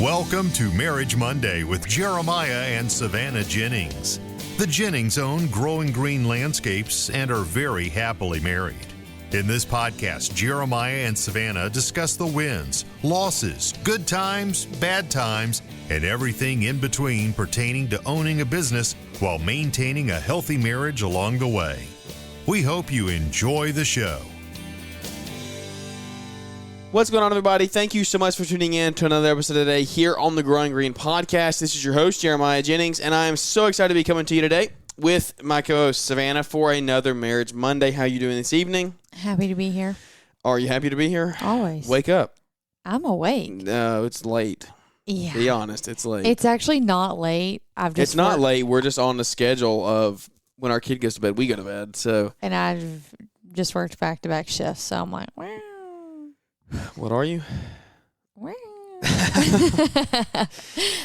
Welcome to Marriage Monday with Jeremiah and Savannah Jennings. The Jennings own Growing Green Landscapes and are very happily married. In this podcast, Jeremiah and Savannah discuss the wins, losses, good times, bad times, and everything in between pertaining to owning a business while maintaining a healthy marriage along the way. We hope you enjoy the show. What's going on, everybody? Thank you so much for tuning in to another episode today here on the Growing Green Podcast. This is your host, Jeremiah Jennings, and I am so excited to be coming to you today with my co-host, Savannah, for another Marriage Monday. How are you doing this evening? Happy to be here. Are you happy to be here? Always. Wake up. I'm awake. No, it's late. Yeah. Be honest, it's late. It's actually not late. It's not late. We're just on the schedule of when our kid goes to bed, we go to bed. So. And I've just worked back-to-back shifts, so I'm like, wow. What are you? That's how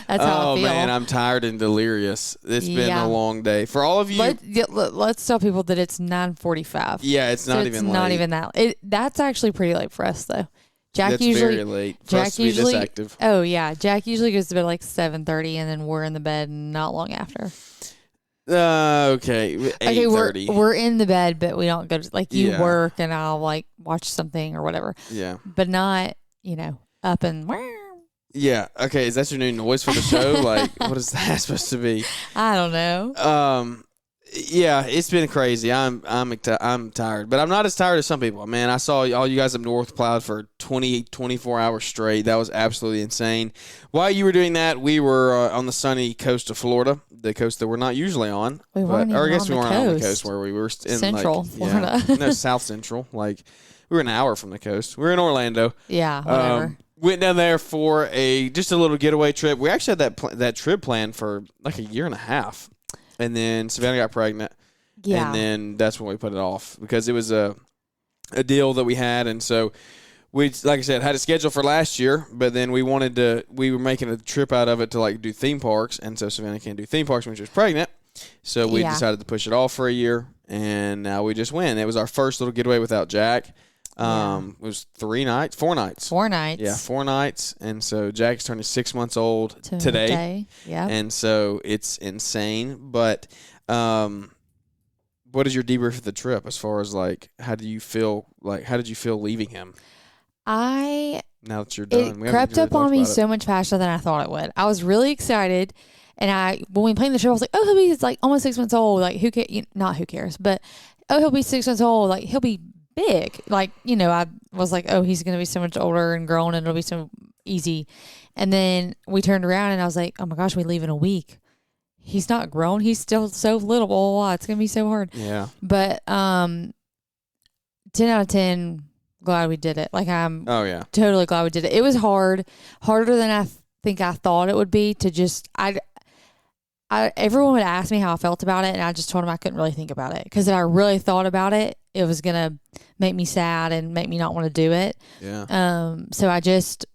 I feel. Oh, man, I'm tired and delirious. It's been a long day. For all of you. Let's tell people that it's 9:45. Yeah, it's not even late. It's not even that. That's actually pretty late for us, though. That's very late for us to be this active. Oh, yeah. Jack usually goes to bed like 7:30, and then we're in the bed not long after. Okay, 8:30. We're in the bed, but we don't go to, like, you work and I'll like watch something or whatever. Yeah. But not, up and. Yeah. Okay. Is that your new noise for the show? Like, what is that supposed to be? I don't know. Yeah, it's been crazy. I'm tired, but I'm not as tired as some people. Man, I saw all you guys up north plowed for 24 hours straight. That was absolutely insane. While you were doing that, we were on the sunny coast of Florida, the coast that we're not usually on. We weren't even or I guess on we the weren't coast. on the coast where we were in Central Florida. Yeah, no, South Central. Like, we were an hour from the coast. We were in Orlando. Yeah, whatever. Went down there for just a little getaway trip. We actually had that trip planned for like a year and a half. And then Savannah got pregnant. Yeah. And then that's when we put it off because it was a deal that we had. And so we, like I said, had a schedule for last year, but then we were making a trip out of it to like do theme parks. And so Savannah can't do theme parks when she was pregnant. So we decided to push it off for a year. And now we just went. It was our first little getaway without Jack. It was 4 nights. 4 nights. Yeah, 4 nights. And so Jack's turning 6 months old today. Yeah. And so it's insane. But what is your debrief of the trip as far as like how did you feel leaving him? Now that you're done. It crept up on me so much faster than I thought it would. I was really excited. And when we planned the trip, I was like, oh, he's like almost 6 months old. Like, not who cares, but he'll be 6 months old. Like, he'll be big. Like, I was like, oh, he's going to be so much older and grown and it'll be so easy. And then we turned around and I was like, oh my gosh, we leave in a week. He's not grown. He's still so little. Blah, blah, blah. It's going to be so hard. Yeah. But 10 out of 10, glad we did it. Like, I'm totally glad we did it. It was harder than I think I thought it would be to just, everyone would ask me how I felt about it, and I just told them I couldn't really think about it. Because if I really thought about it, it was going to make me sad and make me not want to do it. Yeah. So I just,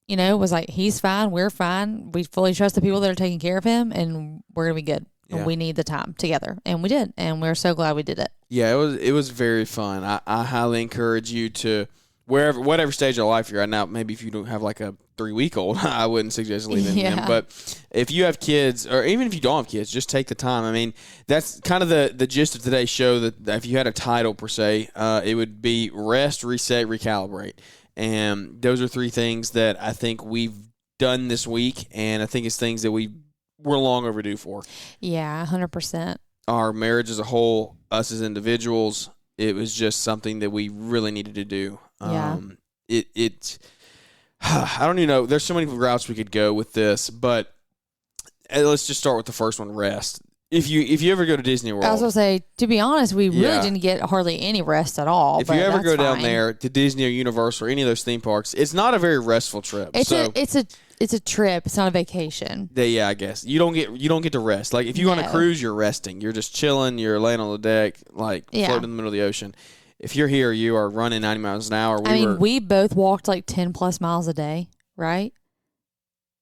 was like, he's fine. We're fine. We fully trust the people that are taking care of him, and we're going to be good. Yeah. And we need the time together. And we did. And we're so glad we did it. Yeah, it was very fun. I highly encourage you to, whatever stage of life you're at now, maybe if you don't have like a 3-week-old, I wouldn't suggest leaving them. But if you have kids, or even if you don't have kids, just take the time. I mean, that's kind of the gist of today's show, that if you had a title per se, it would be Rest, Reset, Recalibrate. And those are 3 things that I think we've done this week, and I think it's things that we're long overdue for. Yeah, 100%. Our marriage as a whole, us as individuals, it was just something that we really needed to do. Yeah. I don't even know. There's so many routes we could go with this, but let's just start with the first one, rest. If you ever go to Disney World. I was going to say, to be honest, we really didn't get hardly any rest at all. If you ever go down there to Disney or Universal or any of those theme parks, it's not a very restful trip. It's a trip. It's not a vacation. Yeah, I guess. You don't get to rest. Like, if you go on a cruise, you're resting. You're just chilling. You're laying on the deck, like floating in the middle of the ocean. If you're here, you are running 90 miles an hour. We both walked like 10 plus miles a day, right?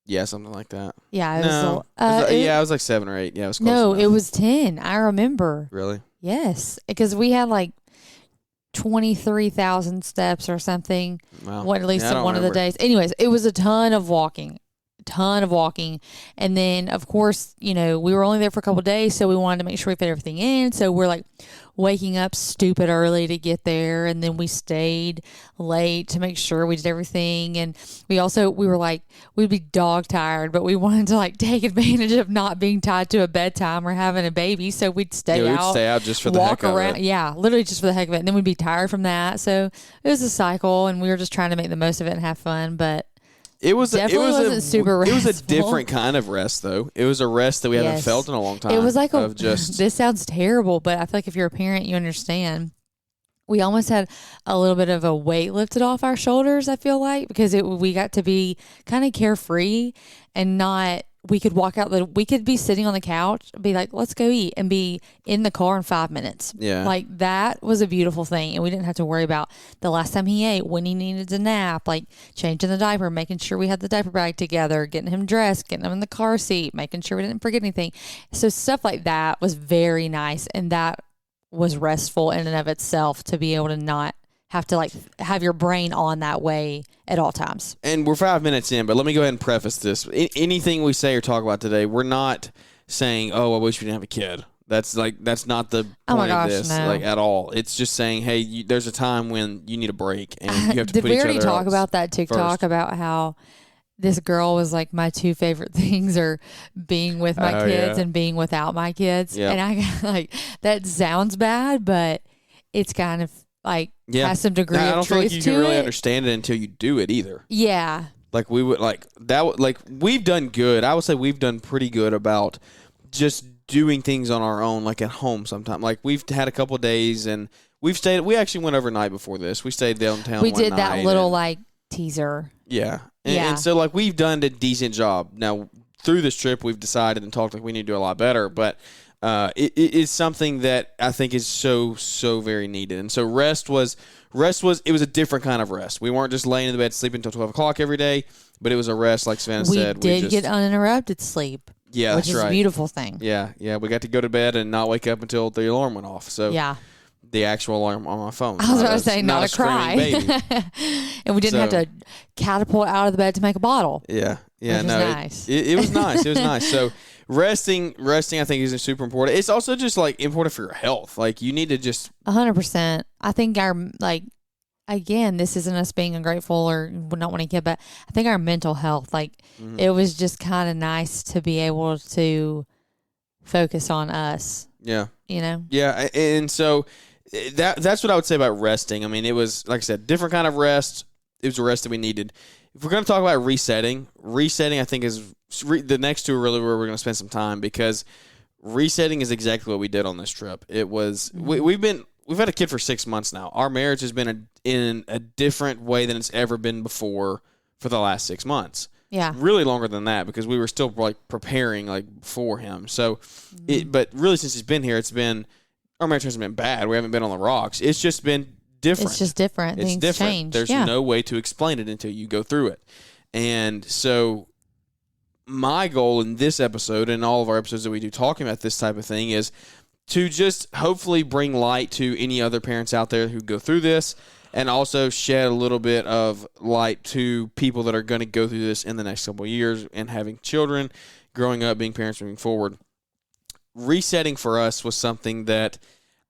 Yeah, something like that. Yeah, it was like 7 or 8. Yeah, it was close enough. It was 10. I remember. Really? Yes, because we had like 23,000 steps or something. Wow. At least on one of the days. Anyways, it was a ton of walking. ton of walking. And then, of course, we were only there for a couple of days, so we wanted to make sure we fit everything in. So we're like waking up stupid early to get there. And then we stayed late to make sure we did everything. And we were like, we'd be dog tired, but we wanted to like take advantage of not being tied to a bedtime or having a baby. So we'd stay out. We'd stay out just for the heck of it. Yeah, literally just for the heck of it. And then we'd be tired from that. So it was a cycle, and we were just trying to make the most of it and have fun. But it wasn't super restful. It was a different kind of rest, though. It was a rest that we haven't felt in a long time. It was like this sounds terrible, but I feel like if you're a parent, you understand. We almost had a little bit of a weight lifted off our shoulders, I feel like, because we got to be kind of carefree and not. We could we could be sitting on the couch, be like, let's go eat, and be in the car in 5 minutes. Yeah. Like, that was a beautiful thing. And we didn't have to worry about the last time he ate, when he needed to nap, like changing the diaper, making sure we had the diaper bag together, getting him dressed, getting him in the car seat, making sure we didn't forget anything. So stuff like that was very nice. And that was restful in and of itself, to be able to not have to like have your brain on that way at all times. And we're 5 minutes in, but let me go ahead and preface this. Anything we say or talk about today, we're not saying, "Oh, I wish we didn't have a kid." That's not the point of this, no. like at all. It's just saying, "Hey, there's a time when you need a break, and you have to." Did put we each already other talk else about that TikTok first. about how this girl was like, my two favorite things are being with my kids and being without my kids? Yep. And I got like, that sounds bad, but it's kind of like has some degree of truth to it. I don't feel like you can really understand it until you do it either. Yeah. Like we would like that. Like we've done good. I would say we've done pretty good about just doing things on our own, like at home. Sometimes, like we've had a couple of days, and we've stayed. We actually went overnight before this. We stayed downtown. We did one that night little like teaser. Yeah. And so like we've done a decent job. Now through this trip, we've decided and talked like we need to do a lot better. But it is something that I think is so very needed. And so rest was a different kind of rest. We weren't just laying in the bed sleeping until 12 o'clock every day, but it was a rest, like Savannah said. We did get uninterrupted sleep. Yeah, which that's is right. a beautiful thing. Yeah. We got to go to bed and not wake up until the alarm went off. So yeah. The actual alarm on my phone. I was about to say, not a cry. Baby. And we didn't have to catapult out of the bed to make a bottle. Yeah. Which was nice. It was nice. It was nice. So resting, I think is super important. It's also just like important for your health. Like you need to just 100%. I think again, this isn't us being ungrateful or not wanting a kid, but I think our mental health, it was just kind of nice to be able to focus on us. Yeah. Yeah. And so that's what I would say about resting. I mean, it was, like I said, different kind of rest. It was a rest that we needed. If we're going to talk about resetting, I think is the next two are really where we're going to spend some time, because resetting is exactly what we did on this trip. It was, we've had a kid for 6 months now. Our marriage has been in a different way than it's ever been before for the last 6 months. Yeah. Really longer than that, because we were still like preparing like for him. So, but really since he's been here, our marriage hasn't been bad. We haven't been on the rocks. It's just been different. It's just different. It's Things different. change. There's no way to explain it until you go through it. And so my goal in this episode and all of our episodes that we do talking about this type of thing is to just hopefully bring light to any other parents out there who go through this, and also shed a little bit of light to people that are going to go through this in the next couple of years and having children, growing up, being parents, moving forward. Resetting for us was something that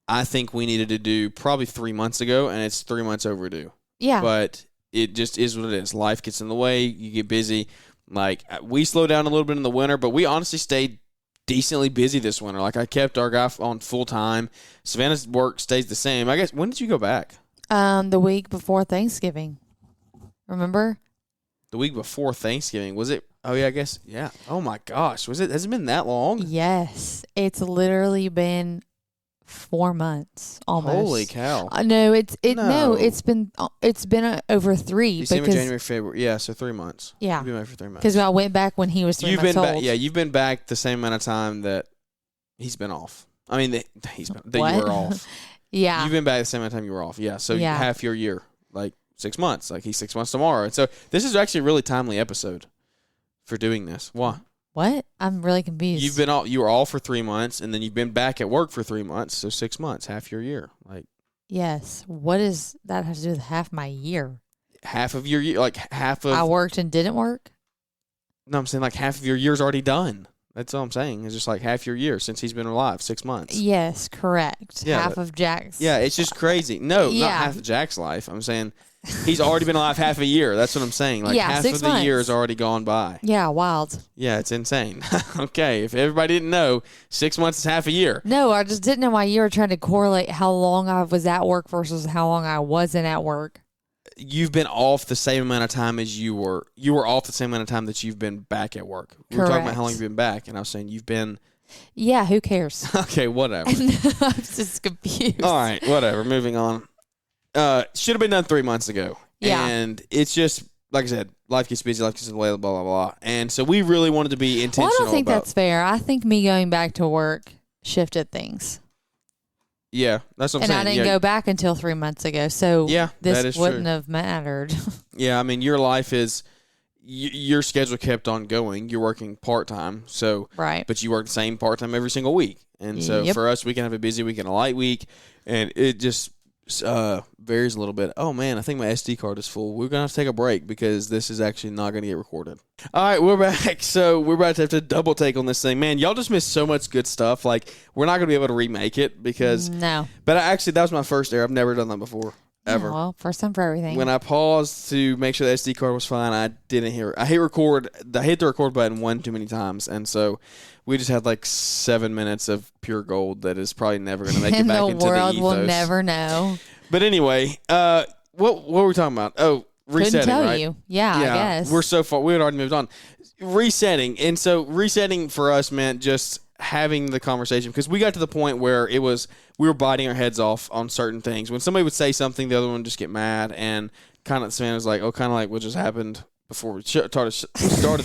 I think we needed to do probably 3 months ago, and it's 3 months overdue. Yeah. But it just is what it is. Life gets in the way. You get busy. Like, we slowed down a little bit in the winter, but we honestly stayed decently busy this winter. Like, I kept our guy on full time. Savannah's work stays the same. I guess, when did you go back? The week before Thanksgiving. Remember? The week before Thanksgiving. Was it? Oh, yeah, I guess. Yeah. Oh, my gosh. Has it been that long? Yes. It's literally been 4 months almost. Holy cow. No, it's been over 3. December, January, February. Yeah, so 3 months. Yeah. You've been back for 3 months. Because I went back when he was 3 months old. You've been back the same amount of time that he's been off. I mean, that you were off. Yeah. You've been back the same amount of time you were off. Yeah, so half your year, like 6 months. Like, he's 6 months tomorrow. And so this is actually a really timely episode for doing this. Why? What? I'm really confused. You were off for 3 months, and then you've been back at work for 3 months, so 6 months, half your year. Like, yes. What does that have to do with half my year? Half of your year, like half of. I worked and didn't work. No, I'm saying like half of your year's already done. That's all I'm saying. It's just like half your year since he's been alive, 6 months. Yes, correct. Yeah, half of Jack's. Yeah, it's just crazy. No, Yeah. not half of Jack's life. I'm saying he's already been alive half a year. That's what I'm saying. Like Yeah, half 6 of the months. year has already gone by. Yeah, wild. Yeah, it's insane. Okay, if everybody didn't know, 6 months is half a year. No, I just didn't know why you were trying to correlate how long I was at work versus how long I wasn't at work. You've been off the same amount of time as you were. You were off the same amount of time that you've been back at work. We were talking about how long you've been back, and I was saying you've been. Yeah, who cares? Okay, whatever. I'm just confused. All right, whatever. Moving on. Should have been done 3 months ago. Yeah. And it's just, like I said, life gets busy, life gets delayed, blah, blah, blah. And so we really wanted to be intentional. Well, I don't think that's fair. I think me going back to work shifted things. Yeah, that's what I'm saying. And I didn't go back until 3 months ago, so yeah, this that is wouldn't true. have mattered. Yeah, I mean, your life is, your schedule kept on going. You're working part-time, so, Right. but you work the same part-time every single week. And so Yep. for us, we can have a busy week and a light week, and it just varies a little bit. Oh, man, I think my SD card is full. We're going to have to take a break because this is actually not going to get recorded. All right, we're back. So we're about to have to double take on this thing. Man, y'all just missed so much good stuff. Like, we're not going to be able to remake it because... No. But that was my first error. I've never done that before, ever. Yeah, well, first time for everything. When I paused to make sure the SD card was fine, I didn't hear it. I hit the record button one too many times, and so we just had like 7 minutes of pure gold that is probably never going to make it back into the ethos. The world will never know. But anyway, what were we talking about? Oh, resetting, Couldn't tell right? you. Yeah, I guess. We're so far. We had already moved on. Resetting. And so resetting for us meant just having the conversation because we got to the point where it was we were biting our heads off on certain things. When somebody would say something, the other one would just get mad, and kind of Savannah was like, "Oh, kind of like what just happened before we started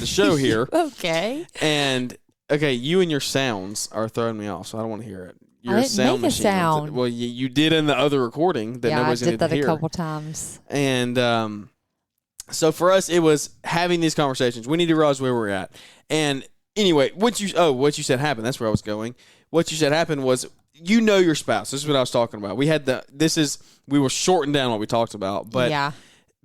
the show here." Okay. And okay, you and your sounds are throwing me off, so I don't want to hear it. Your I didn't sound make a machine. sound. Well, you did in the other recording that Yeah, I nobody's did going to that hear. a couple times. And so for us, it was having these conversations. We need to realize where we're at. And anyway, what you said happened. That's where I was going. What you said happened was your spouse. This is what I was talking about. We were shorting down what we talked about, but yeah.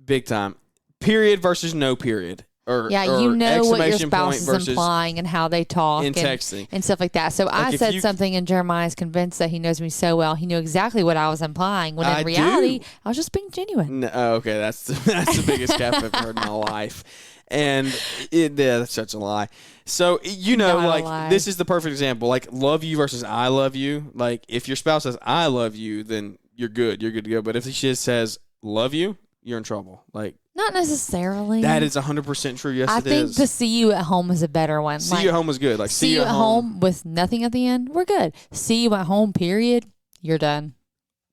big time. Period versus no period. Or you know what your exclamation spouse point is versus implying and how they talk in texting. and stuff like that. So I if said you- something and Jeremiah's convinced that he knows me so well. He knew exactly what I was implying when I in reality, do. I was just being genuine. No, okay, that's the biggest cap I've ever heard in my life. And that's such a lie. So, Not a like, lie. this is the perfect example. Like, love you versus I love you. Like, if your spouse says, I love you, then you're good. You're good to go. But if she just says, love you, you're in trouble. Like, Not necessarily. that is 100% true. Yes, I it think is. the see you at home is a better one. See you at home was good. Like, see you at home with nothing at the end, we're good. See you at home, period, you're done.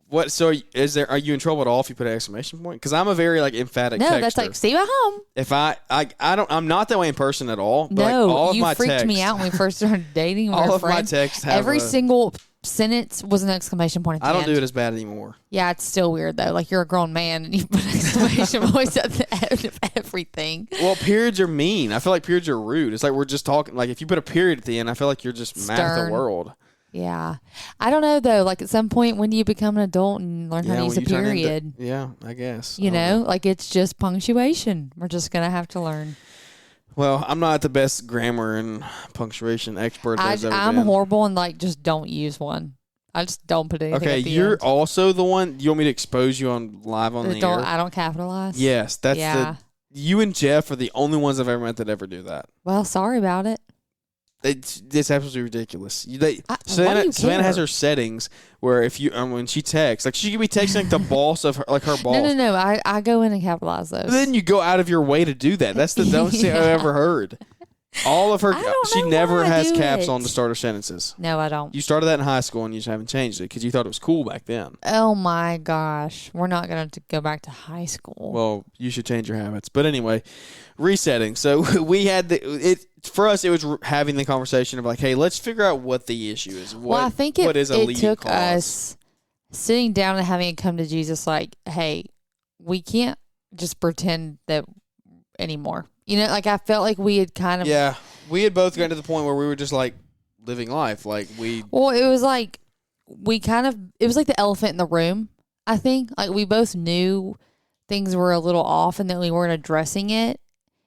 What? So, are you in trouble at all if you put an exclamation point? Because I'm a very, like, emphatic No, texter. that's like, see you at home. If I'm not that way in person at all. But No, like all of you my freaked texts, me out when we first started dating. We all were of my friends. texts have Every a- single sentence was an exclamation point at the I don't end. do it as bad anymore. Yeah, it's still weird though. Like you're a grown man and you put an exclamation point at the end of everything. Well, periods are mean. I feel like periods are rude. It's like we're just talking. Like if you put a period at the end, I feel like you're just mad at the Stern. world. Yeah. I don't know though. Like at some point, when do you become an adult and learn how to when use a you turn into- period? yeah, I guess. You I don't know, like it's just punctuation. We're just going to have to learn. Well, I'm not the best grammar and punctuation expert there's ever I'm been. horrible and like just don't use one. I just don't put anything Okay, at the you're end. also the one. You want me to expose you on live on the air? I don't capitalize. Yes, that's Yeah. You and Jeff are the only ones I've ever met that ever do that. Well, sorry about it. It's absolutely ridiculous. why do you Savannah has care? her settings where if you when she texts, like she could be texting like the boss of her, like her boss. No. I go in and capitalize those. But then you go out of your way to do that. That's the dumbest thing I've Yeah. ever heard. All of her, I don't she know never why I has do caps it. on to start her sentences. No, I don't. You started that in high school and you just haven't changed it because you thought it was cool back then. Oh my gosh. We're not going to go back to high school. Well, you should change your habits. But anyway, resetting. So we had for us, it was having the conversation of like, hey, let's figure out what the issue is. I think what is a it leading took cause? us sitting down and having it come to Jesus like, hey, we can't just pretend that anymore. You know, like I felt like we had kind of. Yeah. We had both gotten to the point where we were just like living life. Like Well, it was like it was like the elephant in the room, I think. Like we both knew things were a little off and that we weren't addressing it.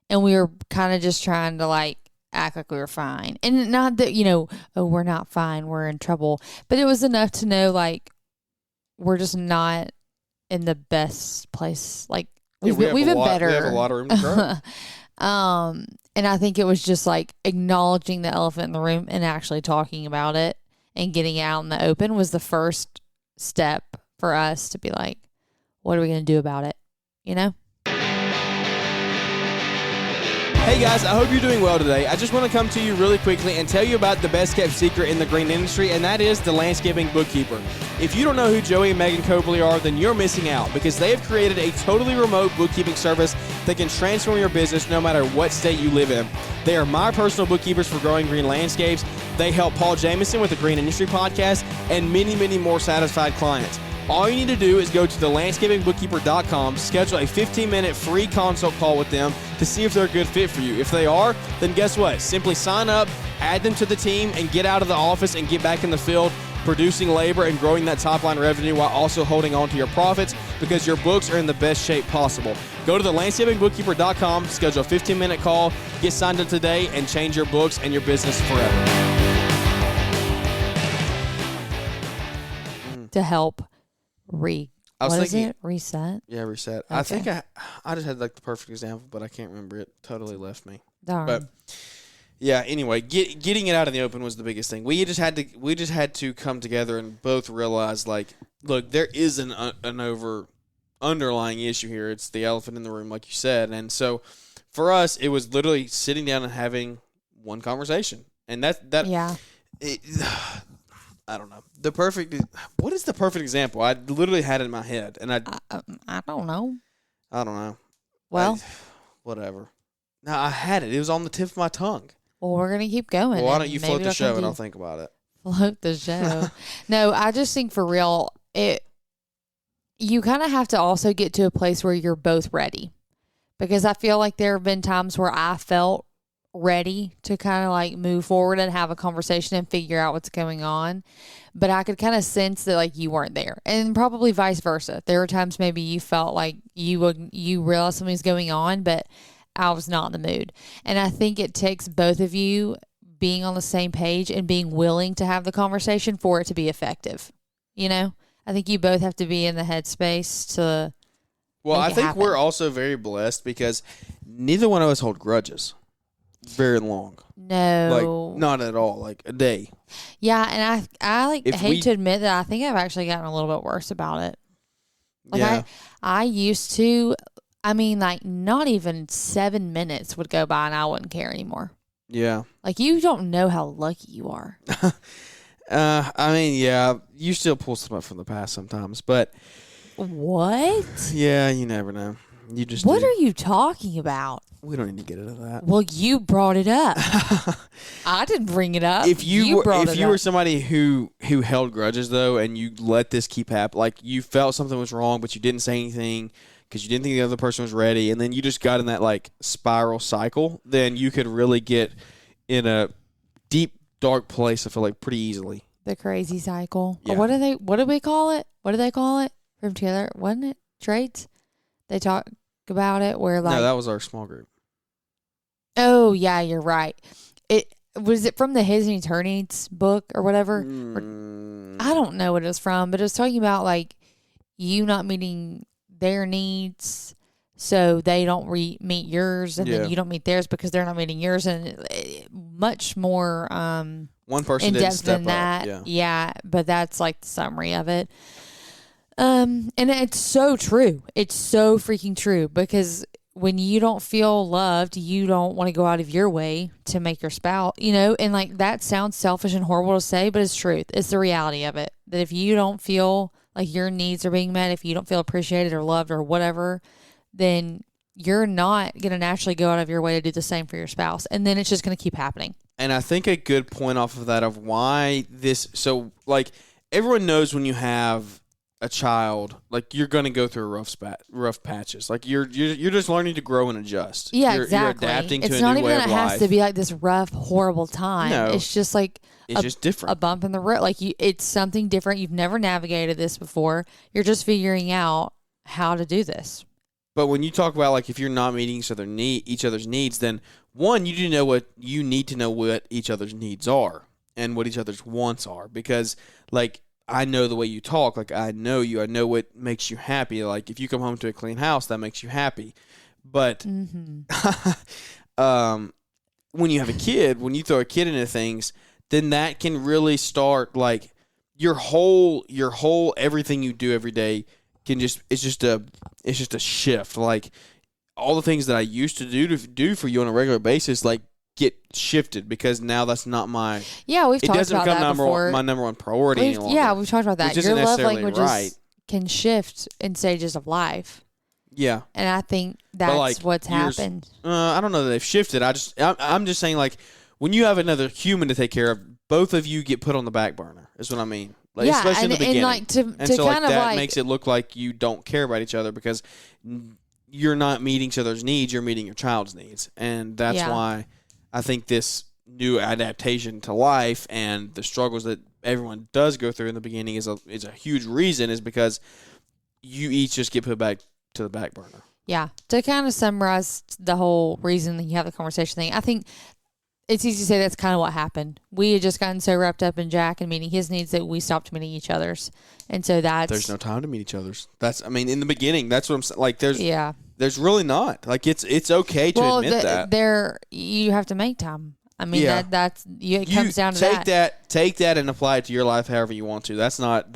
and we were kind of just trying to like act like we were fine. And not that, oh, we're not fine, we're in trouble. But it was enough to know like we're just not in the best place. Like we've been better. We have a lot of room to grow. And I think it was just like acknowledging the elephant in the room and actually talking about it and getting it out in the open was the first step for us to be like, what are we going to do about it? Hey guys, I hope you're doing well today. I just want to come to you really quickly and tell you about the best kept secret in the green industry, and that is the Landscaping Bookkeeper. If you don't know who Joey and Megan Cobley are, then you're missing out because they have created a totally remote bookkeeping service that can transform your business no matter what state you live in. They are my personal bookkeepers for growing green landscapes. They help Paul Jameson with the Green Industry Podcast and many, many more satisfied clients. All you need to do is go to thelandscapingbookkeeper.com, schedule a 15-minute free consult call with them to see if they're a good fit for you. If they are, then guess what? Simply sign up, add them to the team, and get out of the office and get back in the field, producing labor and growing that top-line revenue while also holding on to your profits because your books are in the best shape possible. Go to thelandscapingbookkeeper.com, schedule a 15-minute call, get signed up today, and change your books and your business forever. To help reset? Yeah, reset. Okay. I think I just had like the perfect example, but I can't remember it. Totally left me. Darn. But yeah, anyway, getting it out in the open was the biggest thing. We just had to come together and both realize like, look, there is an underlying issue here. It's the elephant in the room, like you said. And so for us, it was literally sitting down and having one conversation. And I don't know. What is the perfect example? I literally had it in my head, and I don't know. I don't know. Well, whatever. No, I had it. It was on the tip of my tongue. Well, we're gonna keep going. Well, why don't you float the show and I'll think about it? Float the show. No, I just think for real, you kind of have to also get to a place where you're both ready, because I feel like there have been times where I felt ready to kind of like move forward and have a conversation and figure out what's going on, but I could kind of sense that like you weren't there, and probably vice versa. There were times maybe you felt like you realized something's going on, but I was not in the mood. And I think it takes both of you being on the same page and being willing to have the conversation for it to be effective. I think you both have to be in the headspace to Well, I think happen. we're also very blessed because neither one of us hold grudges very long. No. Like, not at all. Like, a day. Yeah, and I hate to admit that I think I've actually gotten a little bit worse about it. Like, yeah. I used to, like, not even 7 minutes would go by and I wouldn't care anymore. Yeah. Like, you don't know how lucky you are. Yeah, you still pull stuff up from the past sometimes, but... What? Yeah, you never know. You just What do. are you talking about? We don't need to get into that. Well, you brought it up. I didn't bring it up. If you were were somebody who held grudges though, and you let this keep happening, like you felt something was wrong, but you didn't say anything because you didn't think the other person was ready, and then you just got in that like spiral cycle, then you could really get in a deep dark place. I feel like pretty easily. The crazy cycle. Yeah. What do we call it? What do they call it? From together, wasn't it? Traits. They talk about it where like No, that was our small group. Oh yeah, you're right. It was it from the His and Eternity's book or whatever. I don't know what it was from, but it was talking about like you not meeting their needs, so they don't meet yours, and then you don't meet theirs because they're not meeting yours, and much more one person in didn't depth step than that. up. Yeah, but that's like the summary of it. And it's so true. It's so freaking true, because when you don't feel loved, you don't want to go out of your way to make your spouse, and like that sounds selfish and horrible to say, but it's truth. It's the reality of it. That if you don't feel like your needs are being met, if you don't feel appreciated or loved or whatever, then you're not going to naturally go out of your way to do the same for your spouse. And then it's just going to keep happening. And I think a good point off of that of why this, so like everyone knows when you have a child, like you're going to go through rough patches. Like you're just learning to grow and adjust. Yeah, you're exactly. You're adapting to it's a not new even way that of it has life. to be like this rough, horrible time. No. It's just like It's just different. A bump in the road. Like it's something different. You've never navigated this before. You're just figuring out how to do this. But when you talk about like if you're not meeting each other's needs, then one, you need to know what each other's needs are and what each other's wants are. Because like I know the way you talk, like I know you, I know what makes you happy. Like if you come home to a clean house, that makes you happy. But when you have a kid, when you throw a kid into things, then that can really start like your whole everything you do every day it's just a shift. Like all the things that I used to do for you on a regular basis, like get shifted because now that's not my. Yeah, we've talked about that before. My number one priority any longer. Yeah, we've talked about that. Your love languages right. can shift in stages of life. Yeah, and I think that's what's happened. I don't know that they've shifted. I'm just saying like when you have another human to take care of, both of you get put on the back burner. Is what I mean. Like, yeah, especially in the beginning. And like to so kind of that like makes it look like you don't care about each other because you're not meeting each other's needs. You're meeting your child's needs, and that's why I think this new adaptation to life and the struggles that everyone does go through in the beginning is a huge reason. Is because you each just get put back to the back burner. Yeah, to kind of summarize the whole reason that you have the conversation thing, I think it's easy to say that's kind of what happened. We had just gotten so wrapped up in Jack and meeting his needs that we stopped meeting each other's. And so there's no time to meet each other's. In the beginning, that's what I'm saying. Like there's really not. Like it's okay to admit that. You have to make time. I mean, it comes down to that. Take that and apply it to your life however you want to. That's not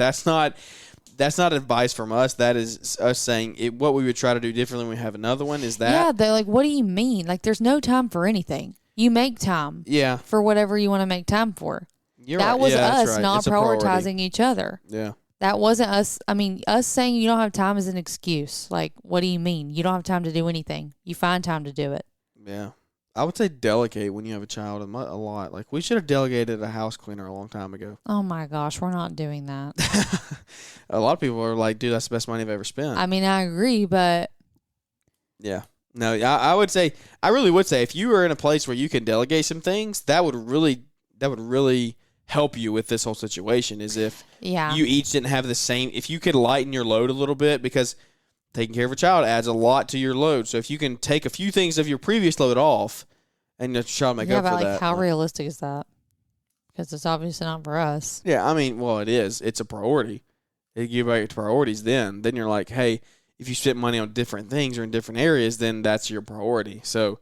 advice from us. That is us saying what we would try to do differently when we have another one is that. Yeah, they're like, what do you mean? Like there's no time for anything. You make time for whatever you want to make time for. That was us not prioritizing each other. Yeah. That wasn't us. I mean, us saying you don't have time is an excuse. Like, what do you mean? You don't have time to do anything. You find time to do it. Yeah. I would say delegate when you have a child a lot. Like, we should have delegated a house cleaner a long time ago. Oh, my gosh. We're not doing that. A lot of people are like, dude, that's the best money I've ever spent. I mean, I agree, but. Yeah. No, I really would say if you were in a place where you can delegate some things, that would really help you with this whole situation is if you each didn't have the same, if you could lighten your load a little bit because taking care of a child adds a lot to your load. So if you can take a few things of your previous load off and your child make up for that. How realistic is that? Because it's obviously not for us. Yeah, I mean, well, it is. It's a priority. If you give out your priorities then you're like, hey, if you spend money on different things or in different areas, then that's your priority. So,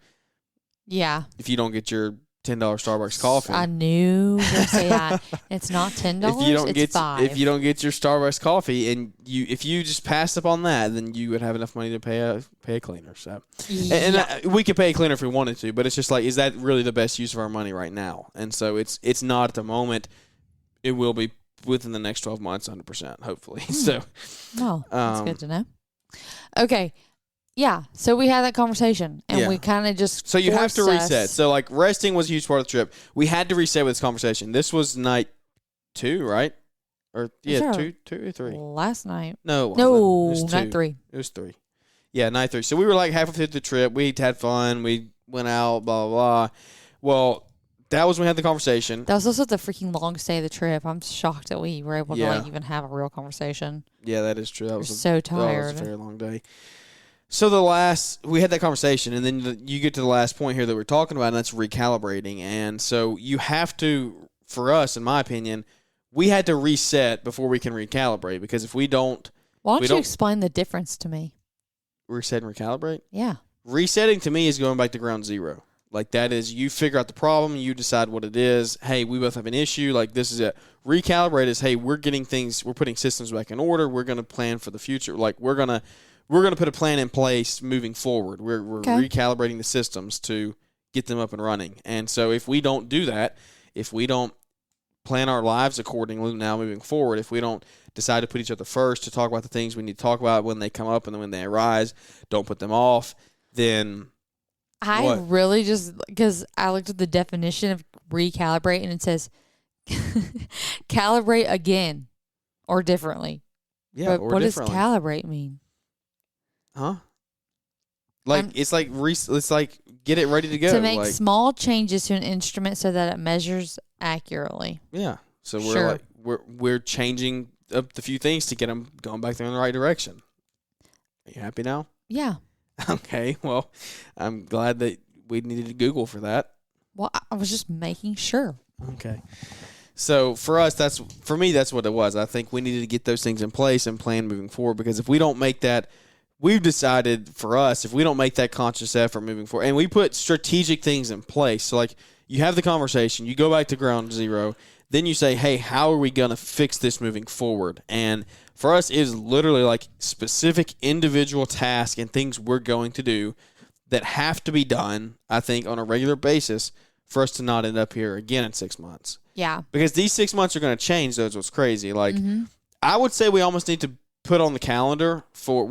yeah, if you don't get your $10 Starbucks coffee, I knew you'd say that. It's not $10. It's $5. If you don't get your Starbucks coffee, and if you just passed up on that, then you would have enough money to pay a cleaner. So, and we could pay a cleaner if we wanted to, but it's just like, is that really the best use of our money right now? And so it's not at the moment. It will be within the next 12 months, 100%, hopefully. So, that's good to know. Okay. Yeah. So we had that conversation and we kind of just. So you have to reset. So like resting was a huge part of the trip. We had to reset with this conversation. This was night 2, right? Or 2 or 3. Last night. No, it was night 3. It was 3. Yeah, night 3. So we were like halfway through the trip. We had fun. We went out, blah, blah, blah. Well, that was when we had the conversation. That was also the freaking long stay of the trip. I'm shocked that we were able to even have a real conversation. Yeah, that is true. That was so tired. That was a very long day. So we had that conversation, and then you get to the last point here that we're talking about, and that's recalibrating. And so you have to, for us, in my opinion, we had to reset before we can recalibrate, because if we don't... Why don't you explain the difference to me? Reset and recalibrate? Yeah. Resetting to me is going back to ground zero. Like, that is, you figure out the problem, you decide what it is. Hey, we both have an issue. Like, this is it. Recalibrate is, hey, we're putting systems back in order. We're going to plan for the future. Like, we're going to put a plan in place moving forward. We're recalibrating the systems to get them up and running. And so if we don't do that, if we don't plan our lives accordingly now moving forward, if we don't decide to put each other first, to talk about the things we need to talk about when they come up and then when they arise, don't put them off, then... really just, because I looked at the definition of recalibrate and it says calibrate again or differently. Yeah, but what does calibrate mean? Huh? Like, it's like get it ready to go. To make small changes to an instrument so that it measures accurately. Yeah. So we're changing up the few things to get them going back there in the right direction. Are you happy now? Yeah. Okay, well, I'm glad that we needed to Google for that. Well, I was just making sure. Okay. So for us, that's what it was. I think we needed to get those things in place and plan moving forward, because if we don't make that, we've decided for us, if we don't make that conscious effort moving forward, and we put strategic things in place. So like you have the conversation, you go back to ground zero, then you say, hey, how are we going to fix this moving forward? And for us, it is literally like specific individual tasks and things we're going to do that have to be done, I think, on a regular basis for us to not end up here again in 6 months. Yeah. Because these 6 months are going to change. That's what's crazy. Like, I would say we almost need to put on the calendar for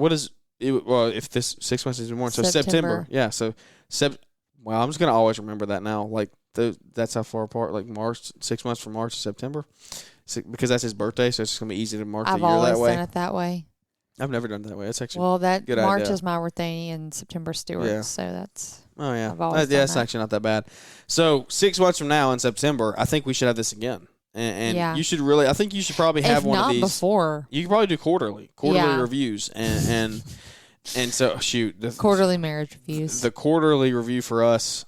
if this 6 months is more. So September. Yeah. So, well, I'm just going to always remember that now. Like, that's how far apart, like March, 6 months from March to September. Because that's his birthday, so it's just going to be easy to mark the year that way. I've always done it that way. I've never done it that way. That's actually good March idea. Is my birthday and September Stewart's, so that's... Oh, yeah. I've always done that's actually not that bad. So 6 months from now in September, I think we should have this again. And you should really, I think you should probably have one of these. Before. You could probably do quarterly reviews. And so, shoot. The quarterly marriage reviews. The quarterly review for us,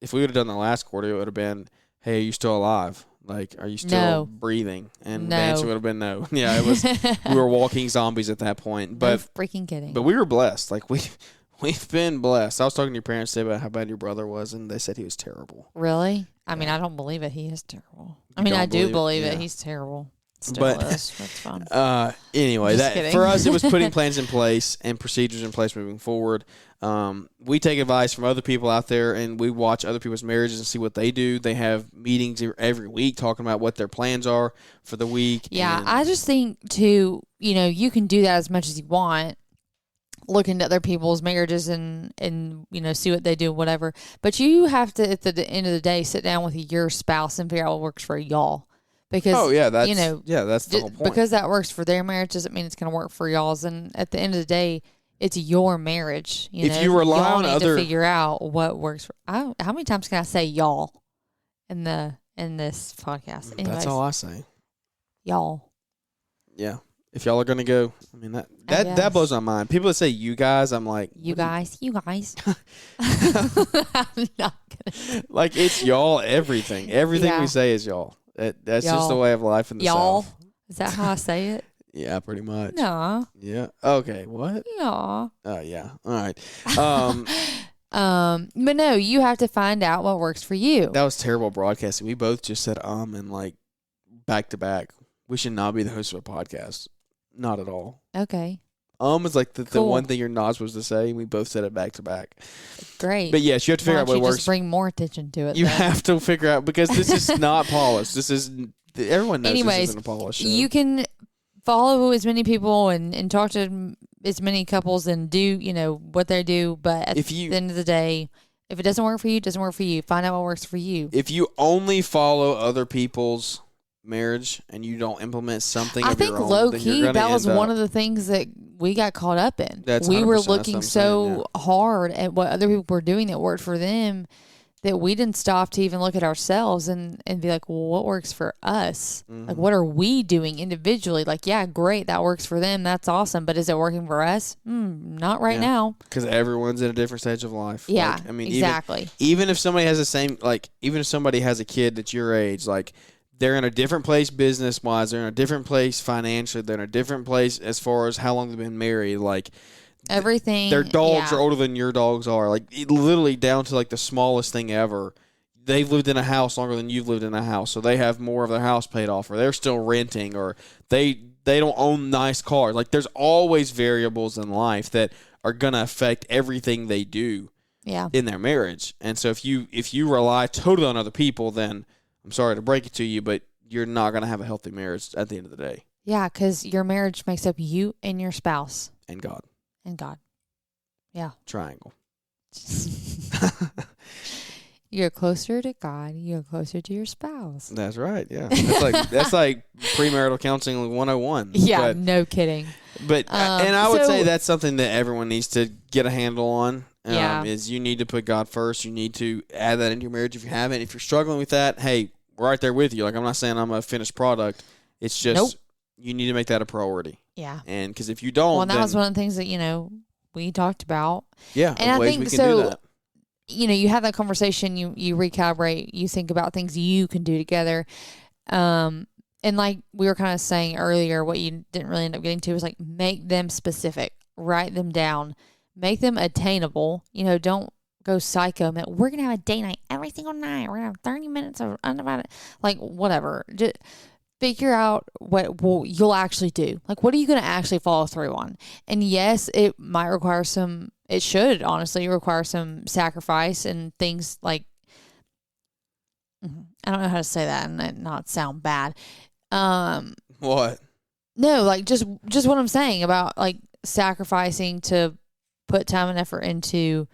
if we would have done the last quarter, it would have been, hey, are you still alive? Like, are you still breathing? And the answer would have been no. Yeah, it was. We were walking zombies at that point. But no freaking kidding. But we were blessed. Like, we've been blessed. I was talking to your parents today about how bad your brother was, and they said he was terrible. Really? I mean, I don't believe it. He is terrible. I mean, I do believe it. He's terrible. Still is. That's fun. Anyway, for us, it was putting plans in place and procedures in place moving forward. We take advice from other people out there, and we watch other people's marriages and see what they do. They have meetings every week talking about what their plans are for the week. Yeah, I just think, too, you can do that as much as you want, look into other people's marriages and see what they do, whatever. But you have to, at the end of the day, sit down with your spouse and figure out what works for y'all. Because that's the whole point. Because that works for their marriage doesn't mean it's going to work for y'all's. And at the end of the day, it's your marriage. If you rely on to figure out what works for. How many times can I say y'all in this podcast? Anyways, that's all I say. Y'all. Yeah. If y'all are going to go, I mean, that blows my mind. People that say you guys, I'm like. You guys. I'm not going to. Like, it's y'all everything. Everything we say is y'all. That's y'all. Just the way of life in the y'all. South. Is that how I say it? Yeah, pretty much. No. Yeah. Okay. What? Yeah. Oh, yeah. All right. But no, you have to find out what works for you. That was terrible broadcasting. We both just said and like back to back. We should not be the host of a podcast. Not at all. Okay. Is like the one thing you're not supposed to say. And we both said it back to back. Great. But yes, you have to figure out what works. Just bring more attention to it. You have to figure out, because this is not polished. This is, everyone knows this isn't a polished show. You can follow as many people and talk to as many couples and do, what they do. But at the end of the day, if it doesn't work for you, it doesn't work for you. Find out what works for you. If you only follow other people's marriage and you don't implement something of your own, low key that was one of the things that we got caught up in. We were looking so hard at what other people were doing that worked for them that we didn't stop to even look at ourselves and be like, well, what works for us? Mm-hmm. Like, what are we doing individually? Like, yeah, great, that works for them, that's awesome, but is it working for us? Not right now, because everyone's in a different stage of life. Yeah, like, I mean, exactly. Even if somebody has the same, like, even if somebody has a kid that's your age, like, they're in a different place business-wise. They're in a different place financially. They're in a different place as far as how long they've been married. Like, everything. Their dogs are older than your dogs are. Like, literally down to, like, the smallest thing ever. They've lived in a house longer than you've lived in a house, so they have more of their house paid off, or they're still renting, or they don't own nice cars. Like, there's always variables in life that are going to affect everything they do in their marriage. And so if you rely totally on other people, then I'm sorry to break it to you, but you're not going to have a healthy marriage at the end of the day. Yeah, because your marriage makes up you and your spouse. And God. Yeah. Triangle. You're closer to God. You're closer to your spouse. That's right, yeah. That's like premarital counseling 101. Yeah, no kidding. But and I would say that's something that everyone needs to get a handle on. Is you need to put God first. You need to add that into your marriage if you haven't. If you're struggling with that, hey, we're right there with you. Like, I'm not saying I'm a finished product. It's just you need to make that a priority. Yeah. And because if you don't, that was one of the things that we talked about. Yeah, and I ways think we can so. do that. You know, you have that conversation. You recalibrate. You think about things you can do together. And like we were kind of saying earlier, what you didn't really end up getting to is like make them specific. Write them down. Make them attainable. You know, don't go psycho. We're gonna have a date night every single night. We're gonna have 30 minutes of undivided, like whatever. Just figure out what you'll actually do. Like, what are you going to actually follow through on? And yes, it might require it should honestly require some sacrifice and things like, I don't know how to say that and not sound bad. What? No, like just what I'm saying about like sacrificing to put time and effort into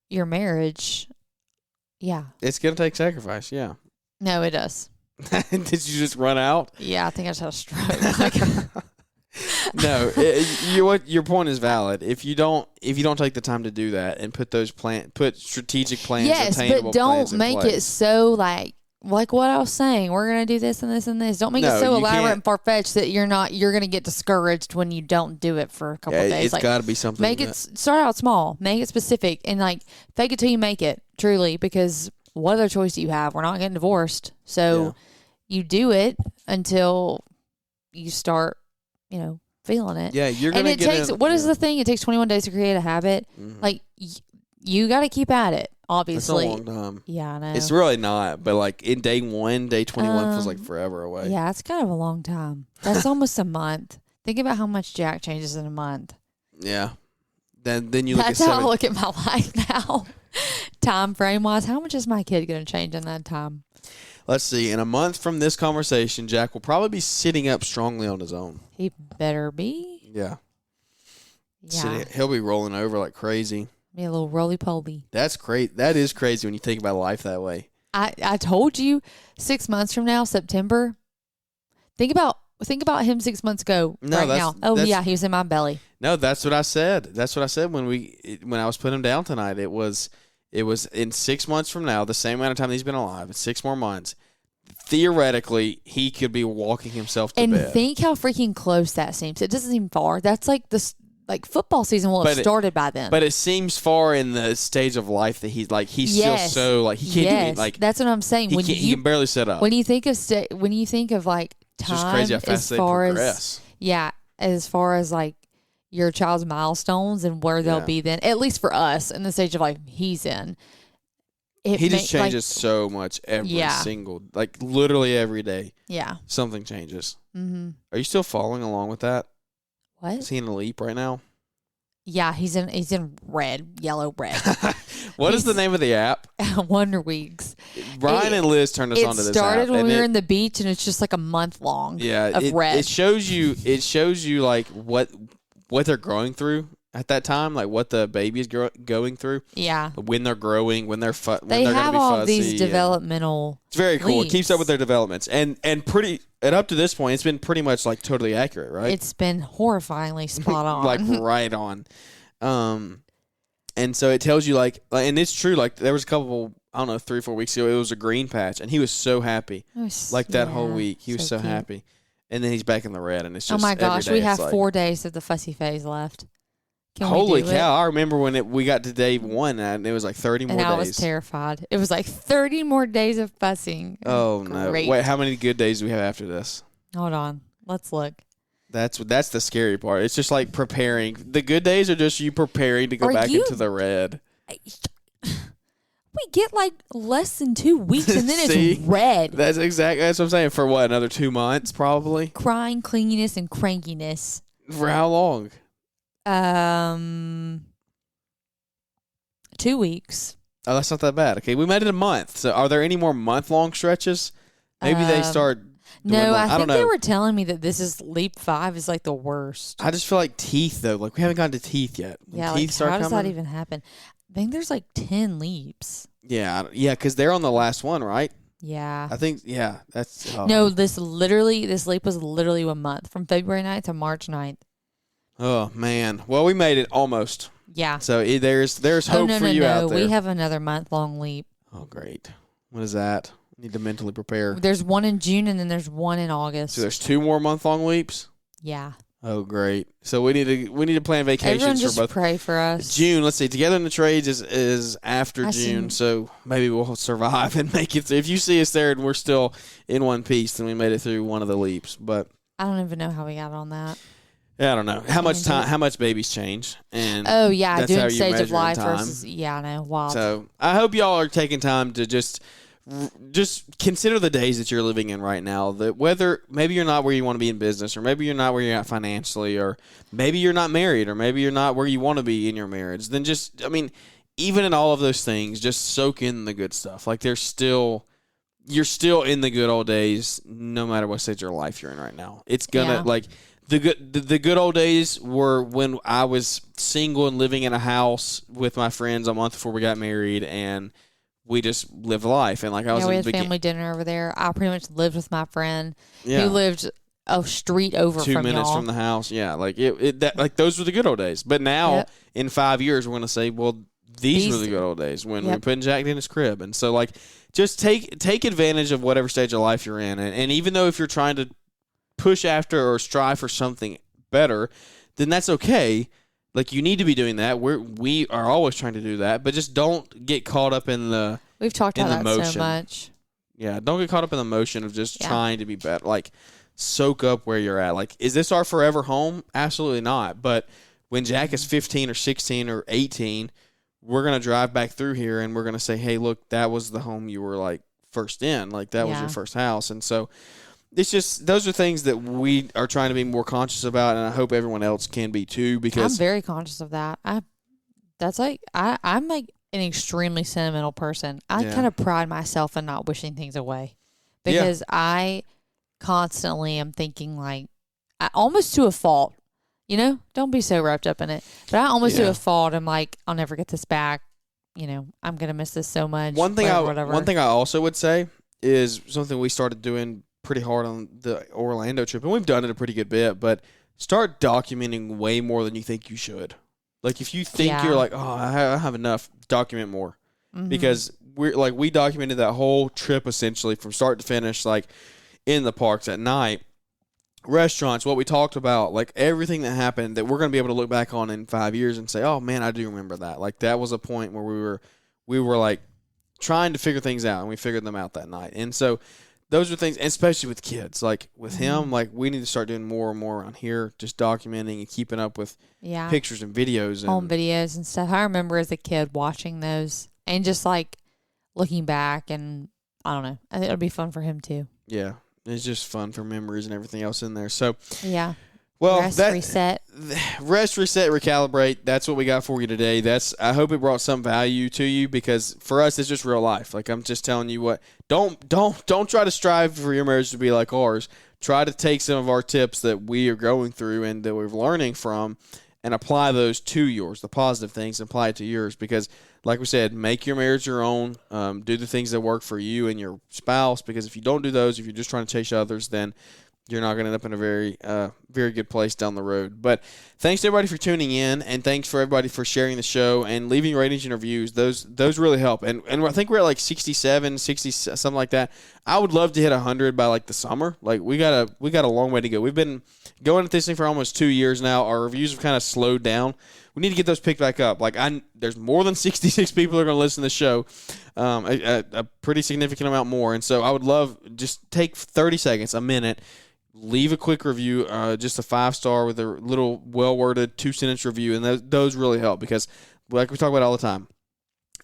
your marriage. Yeah. It's going to take sacrifice, yeah. No, it does. Did you just run out? Yeah, I think I just had a stroke. No, your point is valid. If you don't take the time to do that and put strategic plans, yes, attainable but don't plans in make place. it so like what I was saying. We're gonna do this and this and this. Don't make it so elaborate and far fetched that you're gonna get discouraged when you don't do it for a couple of days. It's got to be something. Make it start out small. Make it specific and like fake it till you make it. Truly, because what other choice do you have? We're not getting divorced, so you do it until you start, feeling it. Yeah, you're gonna. And it takes. What is the thing? It takes 21 days to create a habit. Mm-hmm. Like you got to keep at it. Obviously, that's a long time. Yeah, I know. It's really not, but like in day 1, day 21 feels like forever away. Yeah, it's kind of a long time. That's almost a month. Think about how much Jack changes in a month. Yeah. Then you look That's at how I look at my life now. Time frame wise, how much is my kid going to change in that time? Let's see. In a month from this conversation, Jack will probably be sitting up strongly on his own. He better be. Yeah. Yeah. He'll be rolling over like crazy. Be a little roly-poly. That's great. That is crazy when you think about life that way. I told you 6 months from now, September. Think about him 6 months ago. Now. Oh yeah, he was in my belly. No, that's what I said. That's what I said when I was putting him down tonight. It was in 6 months from now, the same amount of time he's been alive, 6 more months. Theoretically, he could be walking himself to bed. And think how freaking close that seems. It doesn't seem far. That's like this. Like football season will have started by then. But it seems far in the stage of life that he's still so like he can't do like that's what I'm saying. He can barely set up. When you think of like time, it's just crazy how fast they progress. As far as like your child's milestones and where they'll be then, at least for us in the stage of like he's in. He just changes so much every single, like literally every day. Yeah, something changes. Mm-hmm. Are you still following along with that? What? Is he in a leap right now? Yeah, he's in yellow red. What is the name of the app? Wonder Weeks. Brian and Liz turned us onto this app. It started when we were in the beach, and it's just like a month long. Yeah, of red. It shows you like what they're growing through at that time, like what the baby is going through. Yeah, when they're growing, when they're they have all these developmental. It's very cool. leaps. It keeps up with their developments, and up to this point, it's been pretty much like totally accurate, right? It's been horrifyingly spot on, like right on. And so it tells you like, and it's true. Like there was a couple, I don't know, 3 or 4 weeks ago, it was a green patch, and he was so happy. That whole week, he was so happy. And then he's back in the red, and it's just, oh my gosh, we have like, 4 days of the fussy phase left. Holy cow! I remember when we got to day 1, and it was like 30 more days. And I was terrified. It was like 30 more days of fussing. Oh no! Wait, how many good days do we have after this? Hold on, let's look. That's the scary part. It's just like preparing. The good days are just you preparing to go back into the red. We get like less than 2 weeks, and then it's red. That's what I'm saying. For what, another 2 months, probably? Crying, clinginess, and crankiness. For how long? 2 weeks. Oh, that's not that bad. Okay, we made it a month. So are there any more month-long stretches? Maybe they start... No, I think they were telling me that this is leap 5 is like the worst. I just feel like teeth, though. Like, we haven't gotten to teeth yet. Yeah, teeth start how does coming? that even happen? I think there's like 10 leaps. Yeah, because they're on the last one, right? Yeah. I think, yeah, that's... Oh. No, this leap was literally 1 month, from February 9th to March 9th. Oh, man. Well, we made it almost. Yeah. So there's hope for you out there. We have another month-long leap. Oh, great. What is that? I need to mentally prepare. There's one in June, and then there's one in August. So there's 2 more month-long leaps? Yeah. Oh, great! So we need to plan vacations Everyone just for both. pray for us. June. Let's see. Together in the Trades is after June, so maybe we'll survive and make it through. If you see us there and we're still in one piece, then we made it through one of the leaps. But I don't even know how we got on that. Yeah, I don't know how much babies change, and doing stage of life time. versus I know, wild. So I hope y'all are taking time to just consider the days that you're living in right now. That whether maybe you're not where you want to be in business, or maybe you're not where you're at financially, or maybe you're not married, or maybe you're not where you want to be in your marriage. Then even in all of those things, just soak in the good stuff. Like you're still in the good old days, no matter what stage of life you're in right now. It's gonna the good old days were when I was single and living in a house with my friends a month before we got married, and we just lived life. And like I was, we had family dinner over there. I pretty much lived with my friend who lived a street over 2 from minutes y'all. from the house. Yeah, like those were the good old days. But now in 5 years, we're gonna say, well, these were the good old days when we put in Jack in his crib. And so just take advantage of whatever stage of life you're in. And even though if you're trying to push after or strive for something better, then that's okay. Like you need to be doing that. We are always trying to do that, but just don't get caught up in the We've talked about that so much. Yeah, don't get caught up in the motion of just trying to be better. Like soak up where you're at. Like, is this our forever home? Absolutely not. But when Jack is 15 or 16 or 18, we're gonna drive back through here and we're gonna say, hey, look, that was the home you were like first in. Like that was your first house. And so it's just those are things that we are trying to be more conscious about, and I hope everyone else can be too. Because I'm very conscious of that. I'm like an extremely sentimental person. I kind of pride myself in not wishing things away because I constantly am thinking almost to a fault. Don't be so wrapped up in it. But I almost to a fault. I'm like, I'll never get this back. I'm gonna miss this so much. One thing I also would say is something we started doing pretty hard on the Orlando trip, and we've done it a pretty good bit, but start documenting way more than you think you should. Like if you think you're like, oh, I have enough, document more. Mm-hmm. Because we documented that whole trip essentially from start to finish, like in the parks at night, restaurants, what we talked about, like everything that happened that we're going to be able to look back on in 5 years and say, oh man, I do remember that. Like that was a point where we were like trying to figure things out, and we figured them out that night. And so those are things, especially with kids. Like with him, like we need to start doing more and more around here, just documenting and keeping up with pictures and videos. Home videos and stuff. I remember as a kid watching those and just like looking back, and I don't know. I think it would be fun for him too. Yeah. It's just fun for memories and everything else in there. So well, reset, recalibrate. That's what we got for you today. I hope it brought some value to you, because for us, it's just real life. Like I'm just telling you what. Don't try to strive for your marriage to be like ours. Try to take some of our tips that we are going through and that we're learning from, and apply those to yours. The positive things, and apply it to yours. Because, like we said, make your marriage your own. Do the things that work for you and your spouse. Because if you don't do those, if you're just trying to chase others, then you're not going to end up in a very, very good place down the road. But thanks to everybody for tuning in, and thanks for everybody for sharing the show and leaving ratings and reviews. Those really help. And I think we're at like 67, 60, something like that. I would love to hit 100 by like the summer. Like we got a long way to go. We've been going at this thing for almost 2 years now. Our reviews have kind of slowed down. We need to get those picked back up. Like there's more than 66 people that are going to listen to the show, a pretty significant amount more. And so I would love just take 30 seconds, a minute. Leave a quick review, just a 5-star with a little well-worded 2-sentence review, and those really help, because like we talk about all the time,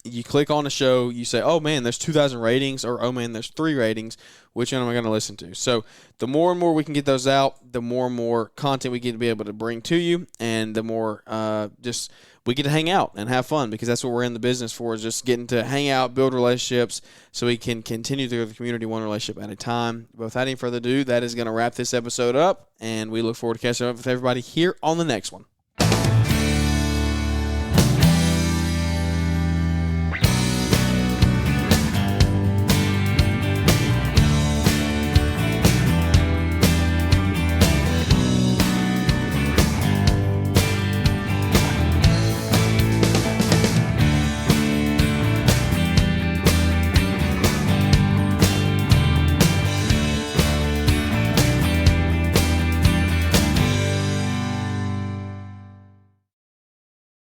you click on the show, you say, oh man, there's 2,000 ratings, or oh man, there's 3 ratings, which one am I going to listen to? So the more and more we can get those out, the more and more content we get to be able to bring to you, and the more just we get to hang out and have fun, because that's what we're in the business for, is just getting to hang out, build relationships, so we can continue through the community one relationship at a time. But without any further ado, that is going to wrap this episode up, and we look forward to catching up with everybody here on the next one.